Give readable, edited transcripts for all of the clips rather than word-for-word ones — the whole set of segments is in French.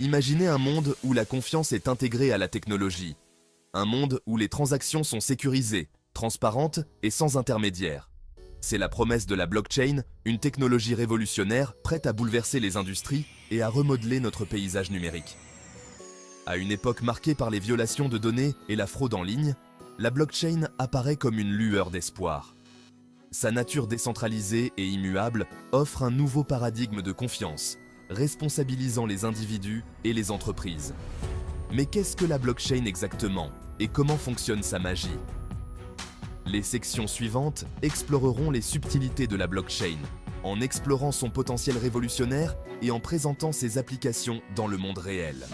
Imaginez un monde où la confiance est intégrée à la technologie. Un monde où les transactions sont sécurisées, transparentes et sans intermédiaire. C'est la promesse de la blockchain, une technologie révolutionnaire prête à bouleverser les industries et à remodeler notre paysage numérique. À une époque marquée par les violations de données et la fraude en ligne, la blockchain apparaît comme une lueur d'espoir. Sa nature décentralisée et immuable offre un nouveau paradigme de confiance, responsabilisant les individus et les entreprises. Mais qu'est-ce que la blockchain exactement et comment fonctionne sa magie? Les sections suivantes exploreront les subtilités de la blockchain, en explorant son potentiel révolutionnaire et en présentant ses applications dans le monde réel.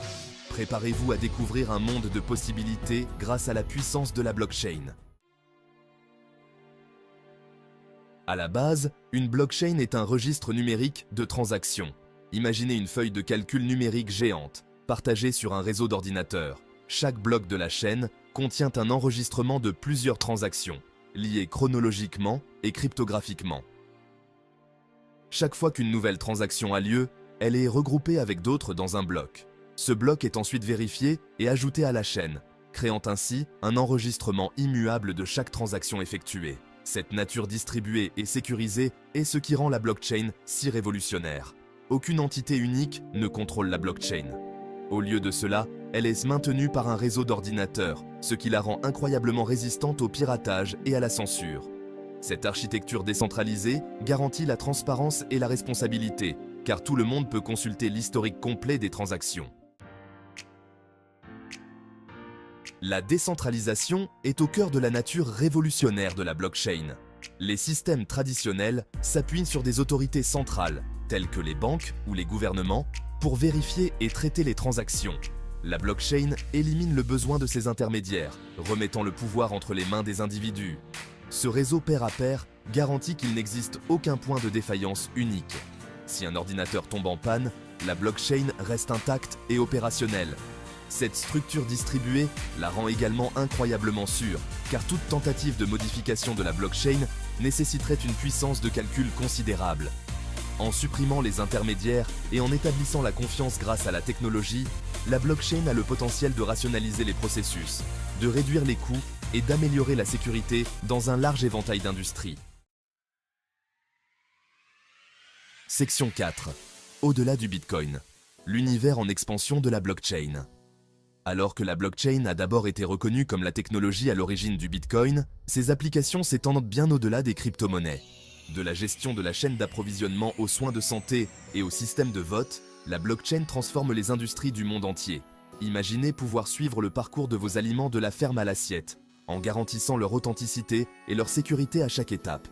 Préparez-vous à découvrir un monde de possibilités grâce à la puissance de la blockchain. À la base, une blockchain est un registre numérique de transactions. Imaginez une feuille de calcul numérique géante, partagée sur un réseau d'ordinateurs. Chaque bloc de la chaîne contient un enregistrement de plusieurs transactions, liées chronologiquement et cryptographiquement. Chaque fois qu'une nouvelle transaction a lieu, elle est regroupée avec d'autres dans un bloc. Ce bloc est ensuite vérifié et ajouté à la chaîne, créant ainsi un enregistrement immuable de chaque transaction effectuée. Cette nature distribuée et sécurisée est ce qui rend la blockchain si révolutionnaire. Aucune entité unique ne contrôle la blockchain. Au lieu de cela, elle est maintenue par un réseau d'ordinateurs, ce qui la rend incroyablement résistante au piratage et à la censure. Cette architecture décentralisée garantit la transparence et la responsabilité, car tout le monde peut consulter l'historique complet des transactions. La décentralisation est au cœur de la nature révolutionnaire de la blockchain. Les systèmes traditionnels s'appuient sur des autorités centrales, telles que les banques ou les gouvernements, pour vérifier et traiter les transactions. La blockchain élimine le besoin de ces intermédiaires, remettant le pouvoir entre les mains des individus. Ce réseau pair à pair garantit qu'il n'existe aucun point de défaillance unique. Si un ordinateur tombe en panne, la blockchain reste intacte et opérationnelle. Cette structure distribuée la rend également incroyablement sûre, car toute tentative de modification de la blockchain nécessiterait une puissance de calcul considérable. En supprimant les intermédiaires et en établissant la confiance grâce à la technologie, la blockchain a le potentiel de rationaliser les processus, de réduire les coûts et d'améliorer la sécurité dans un large éventail d'industries. Section 4. Au-delà du Bitcoin. L'univers en expansion de la blockchain. Alors que la blockchain a d'abord été reconnue comme la technologie à l'origine du Bitcoin, ses applications s'étendent bien au-delà des crypto-monnaies. De la gestion de la chaîne d'approvisionnement aux soins de santé et au système de vote, la blockchain transforme les industries du monde entier. Imaginez pouvoir suivre le parcours de vos aliments de la ferme à l'assiette, en garantissant leur authenticité et leur sécurité à chaque étape.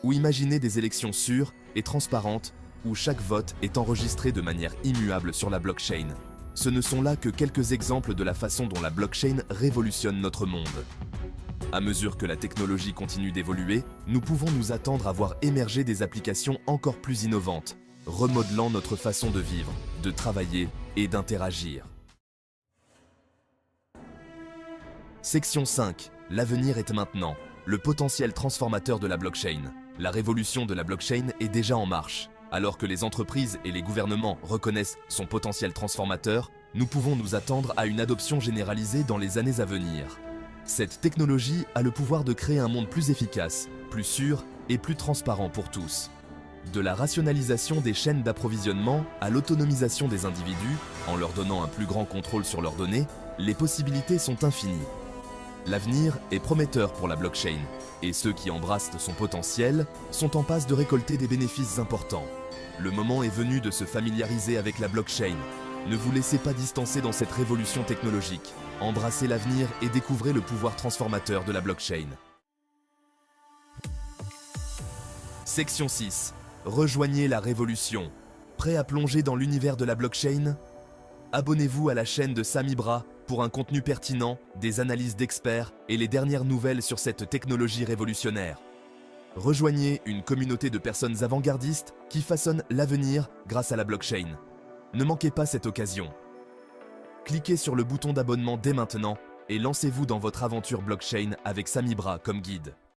Ou imaginez des élections sûres et transparentes où chaque vote est enregistré de manière immuable sur la blockchain. Ce ne sont là que quelques exemples de la façon dont la blockchain révolutionne notre monde. À mesure que la technologie continue d'évoluer, nous pouvons nous attendre à voir émerger des applications encore plus innovantes, remodelant notre façon de vivre, de travailler et d'interagir. Section 5. L'avenir est maintenant. Le potentiel transformateur de la blockchain. La révolution de la blockchain est déjà en marche. Alors que les entreprises et les gouvernements reconnaissent son potentiel transformateur, nous pouvons nous attendre à une adoption généralisée dans les années à venir. Cette technologie a le pouvoir de créer un monde plus efficace, plus sûr et plus transparent pour tous. De la rationalisation des chaînes d'approvisionnement à l'autonomisation des individus, en leur donnant un plus grand contrôle sur leurs données, les possibilités sont infinies. L'avenir est prometteur pour la blockchain, et ceux qui embrassent son potentiel sont en passe de récolter des bénéfices importants. Le moment est venu de se familiariser avec la blockchain. Ne vous laissez pas distancer dans cette révolution technologique. Embrassez l'avenir et découvrez le pouvoir transformateur de la blockchain. Section 6. Rejoignez la révolution. Prêt à plonger dans l'univers de la blockchain? Abonnez-vous à la chaîne de Samibra pour un contenu pertinent, des analyses d'experts et les dernières nouvelles sur cette technologie révolutionnaire. Rejoignez une communauté de personnes avant-gardistes qui façonnent l'avenir grâce à la blockchain. Ne manquez pas cette occasion. Cliquez sur le bouton d'abonnement dès maintenant et lancez-vous dans votre aventure blockchain avec Samibra comme guide.